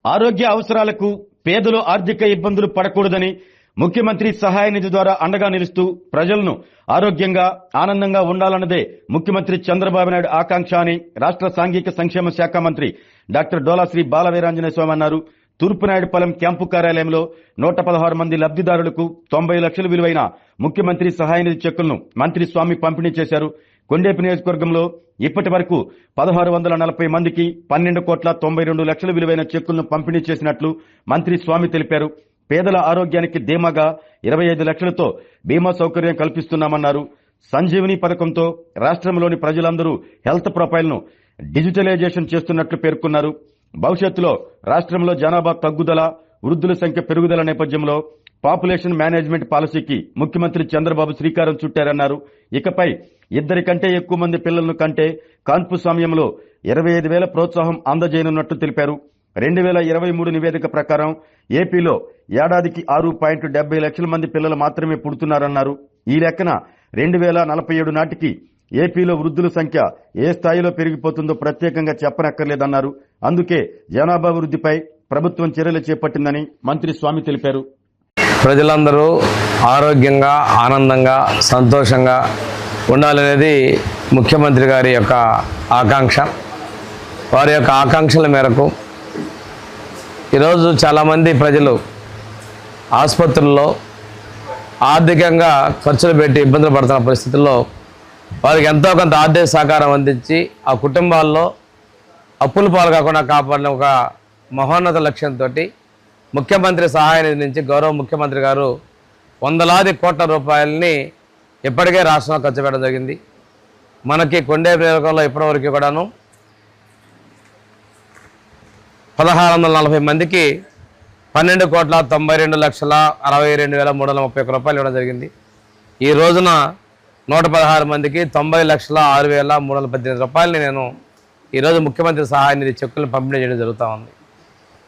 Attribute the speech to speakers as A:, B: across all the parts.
A: ఆరోగ్య అవసరాలకు పేదలు ఆర్థిక ఇబ్బందులు పడకూడదని ముఖ్యమంత్రి సహాయ నిధి ద్వారా అండగా నిలుస్తూ ప్రజలను ఆరోగ్యంగా ఆనందంగా ఉండాలన్నదే ముఖ్యమంత్రి చంద్రబాబు నాయుడు ఆకాంక్ష అని రాష్ట్ర సాంఘిక సంక్షేమ శాఖ మంత్రి డాక్టర్ డోలాశ్రీ బాలవీరాంజనేయ స్వామి అన్నారు. తూర్పునాయుడుపాలెం క్యాంపు కార్యాలయంలో 116 మంది లబ్ధిదారులకు 90 లక్షల విలువైన ముఖ్యమంత్రి సహాయ నిధి చెక్కులను మంత్రి స్వామి పంపిణీ చేశారు. కొండేపి నియోజకవర్గంలో ఇప్పటి వరకు 1640 మందికి 12,92,00,000 విలువైన చెక్కులను పంపిణీ చేసినట్లు మంత్రి స్వామి తెలిపారు. పేదల ఆరోగ్యానికి ధీమాగా 25 లక్షలతో బీమా సౌకర్యం కల్పిస్తున్నామన్నారు. సంజీవని పథకంతో రాష్ట్రంలోని ప్రజలందరూ హెల్త్ ప్రొఫైల్ను డిజిటలైజేషన్ చేస్తున్నట్లు పేర్కొన్నారు. భవిష్యత్తులో రాష్ట్రంలో జనాభా తగ్గుదల, వృద్ధుల సంఖ్య పెరుగుదల నేపథ్యంలో పాపులేషన్ మేనేజ్మెంట్ పాలసీకి ముఖ్యమంత్రి చంద్రబాబు శ్రీకారం చుట్టారన్నారు. ఇకపై 2 కంటే ఎక్కువ మంది పిల్లలను కంటే కాన్పు సమయంలో 25,000 ప్రోత్సాహం అందజేయనున్నట్లు తెలిపారు. 2023 నివేదిక ప్రకారం ఏపీలో ఏడాదికి 6.70 లక్షల మంది పిల్లలు మాత్రమే పుడుతున్నారన్నారు. ఈ లెక్కన 2047 నాటికి ఏపీలో వృద్ధుల సంఖ్య ఏ స్థాయిలో పెరిగిపోతుందో ప్రత్యేకంగా చెప్పనక్కర్లేదన్నారు. అందుకే జనాభా వృద్ధిపై ప్రభుత్వం చర్యలు చేపట్టిందని మంత్రి స్వామి తెలిపారు.
B: ప్రజలందరూ ఆరోగ్యంగా, ఆనందంగా, సంతోషంగా ఉండాలనేది ముఖ్యమంత్రి గారి యొక్క ఆకాంక్ష. వారి యొక్క ఆకాంక్షల మేరకు ఈరోజు చాలామంది ప్రజలు ఆసుపత్రుల్లో ఆర్థికంగా ఖర్చులు పెట్టి ఇబ్బందులు పడుతున్న పరిస్థితుల్లో వారికి ఎంతో కొంత ఆర్థిక సహకారం అందించి ఆ కుటుంబాల్లో అప్పుల పాలు కాకుండా కాపాడిన ఒక మహోన్నత లక్ష్యంతో ముఖ్యమంత్రి సహాయ నిధి నుంచి గౌరవ ముఖ్యమంత్రి గారు 100 కోట్ల రూపాయలని ఇప్పటికే రాష్ట్రంలో ఖర్చు పెట్టడం జరిగింది. మనకి కొండేపి నియోజకవర్గంలో ఇప్పటివరకు కూడాను 1640 మందికి 12,92,62,331 రూపాయలు ఇవ్వడం జరిగింది. ఈ రోజున 116 మందికి 90,06,318 రూపాయలని నేను ఈరోజు ముఖ్యమంత్రి సహాయ నిధి చెక్కులను పంపిణీ చేయడం జరుగుతూ ఉంది.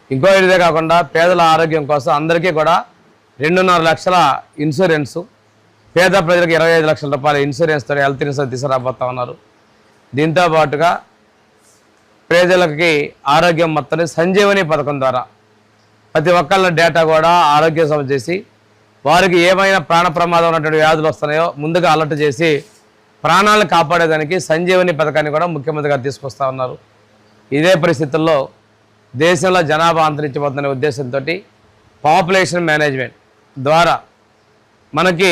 B: ఇంకో ఇదే కాకుండా పేదల ఆరోగ్యం కోసం అందరికీ కూడా 2.5 లక్షల ఇన్సూరెన్సు, పేద ప్రజలకు 25 లక్షల రూపాయల ఇన్సూరెన్స్తో హెల్త్ ఇన్సూరెన్స్ తీసుకురాబోతా ఉన్నారు. దీంతో పాటుగా ప్రజలకి ఆరోగ్యం మొత్తం సంజీవని పథకం ద్వారా ప్రతి ఒక్కళ్ళ డేటా కూడా ఆరోగ్య సమస్య చేసి వారికి ఏమైనా ప్రాణ ప్రమాదం ఉన్నటువంటి వ్యాధులు వస్తున్నాయో ముందుగా అలర్ట్ చేసి ప్రాణాలను కాపాడేదానికి సంజీవని పథకాన్ని కూడా ముఖ్యమంత్రి గారు తీసుకొస్తా ఉన్నారు. ఇదే పరిస్థితుల్లో దేశంలో జనాభా అంతరించిపోతున్న ఉద్దేశంతో పాపులేషన్ మేనేజ్మెంట్ ద్వారా మనకి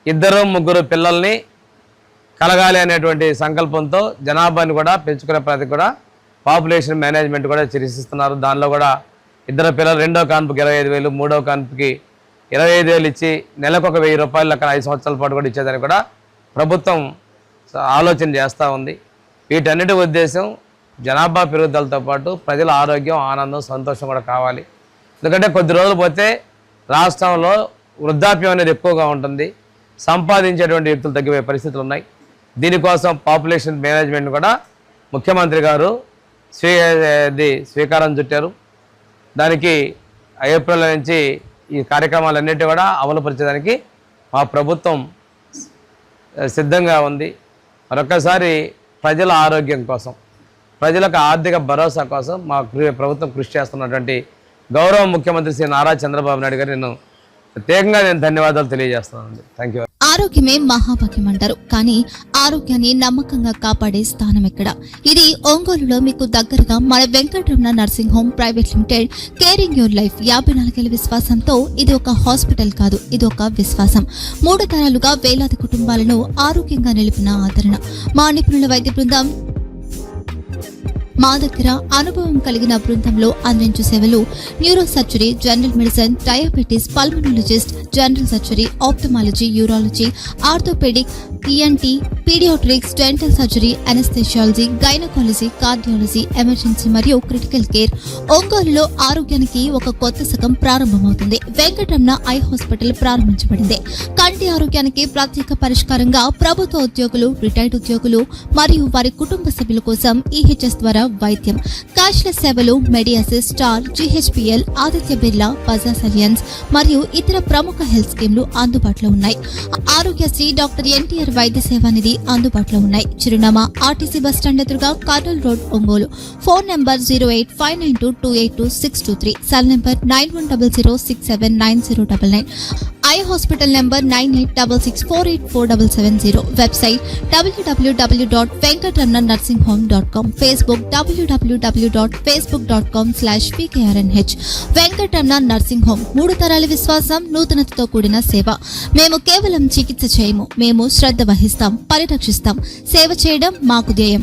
B: 2-3 పిల్లల్ని కలగాలి అనేటువంటి సంకల్పంతో జనాభాని కూడా పెంచుకునే ప్రతి కూడా పాపులేషన్ మేనేజ్మెంట్ కూడా చర్చిస్తున్నారు. దానిలో కూడా 2 పిల్లలు, 2వ కాన్పుకి 25,000, 3వ కాన్పుకి 25,000 ఇచ్చి నెలకు 1,000 రూపాయలు అక్కడ 5 సంవత్సరాల పాటు కూడా ఇచ్చేదాన్ని కూడా ప్రభుత్వం ఆలోచన చేస్తూ ఉంది. వీటన్నిటి ఉద్దేశం జనాభా పెరుగుదలతో పాటు ప్రజల ఆరోగ్యం, ఆనందం, సంతోషం కూడా కావాలి. ఎందుకంటే కొద్ది రోజులు పోతే రాష్ట్రంలో వృద్ధాప్యం అనేది ఎక్కువగా ఉంటుంది, సంపాదించేటువంటి వ్యక్తులు తగ్గిపోయే పరిస్థితులు ఉన్నాయి. దీనికోసం పాపులేషన్ మేనేజ్మెంట్ కూడా ముఖ్యమంత్రి గారు స్వీకారం చుట్టారు. దానికి ఏప్రిల్ నుంచి ఈ కార్యక్రమాలన్నిటి కూడా అమలుపరిచేదానికి మా ప్రభుత్వం సిద్ధంగా ఉంది. మరొకసారి ప్రజల ఆరోగ్యం కోసం, ప్రజలకు ఆర్థిక భరోసా కోసం మా ప్రభుత్వం కృషి చేస్తున్నటువంటి గౌరవ ముఖ్యమంత్రి శ్రీ నారా చంద్రబాబు నాయుడు గారు ప్రత్యేకంగా నేను ధన్యవాదాలు తెలియజేస్తున్నాను. Thank you.
C: ఆరోగ్యమే మహాభాగ్యం అంటారు, కానీ ఆరోగ్యాన్ని నమ్మకంగా కాపాడే స్థానం ఎక్కడ? ఇది ఒంగోలులో మీకు దగ్గరగా మన Venkataramana nursing home private limited caring your life 54 ఏళ్ల విశ్వాసంతో ఇది ఒక హాస్పిటల్ కాదు, ఇది ఒక విశ్వాసం. 3 తరాలుగా వేలాది కుటుంబాలను ఆరోగ్యంగా నిలిపిన ఆదరణ. మా నిపుణుల వైద్య బృందం మా దగ్గర అనుభవం కలిగిన బృందంలో అందించే సేవలు neuro surgery, general medicine, diabetes, pulmonologist, general surgery, ophthalmology, urology, orthopaedic, ENT, paediatrics, dental surgery, anaesthesiology, gynaecology, cardiology, emergency మరియు క్రిటికల్ కేర్. ఒంగోలులో ఆరోగ్యానికి ఒక కొత్త శకం ప్రారంభమవుతుంది. వెంకటరమణ ఐ హాస్పిటల్ ప్రారంభించబడింది. కంటి ఆరోగ్యానికి ప్రత్యేక పరిష్కారంగా ప్రభుత్వ ఉద్యోగులు, రిటైర్డ్ ఉద్యోగులు మరియు వారి కుటుంబ సభ్యుల కోసం ఈహెచ్ఎస్ ద్వారా వైద్యం, క్యాష్లెస్ సేవలు, మెడియాసిస్, స్టార్, జీహెచ్పీఎల్, ఆదిత్య బిర్లా, బజాజ్ అలియన్స్ మరియు ఇతర ప్రముఖ హెల్త్ స్కీమ్లు అందుబాటులో ఉన్నాయి. ఆరోగ్యశ్రీ, డాక్టర్ ఎన్టీఆర్ వైద్య సేవా నిధి, అందుబాటులో ఉన్నాయి. చిరునామా ఆర్టీసీ బస్టాండ్ ఎదురుగా Kurnool road, Ongole. Phone number 08592282623, cell number 9100679099, eye hospital number 9866484770, website www.venkatramanursing.com, Facebook www.facebook.com/pkrnh. Venkataramana nursing home, 3 తరాల విశ్వాసం, నూతనతతో కూడిన సేవ. మేము కేవలం చికిత్స చేయము, మేము శ్రద్ధ వహిస్తాం, పరిరక్షిస్తాం. సేవ చేయడం మాకు ధ్యేయం.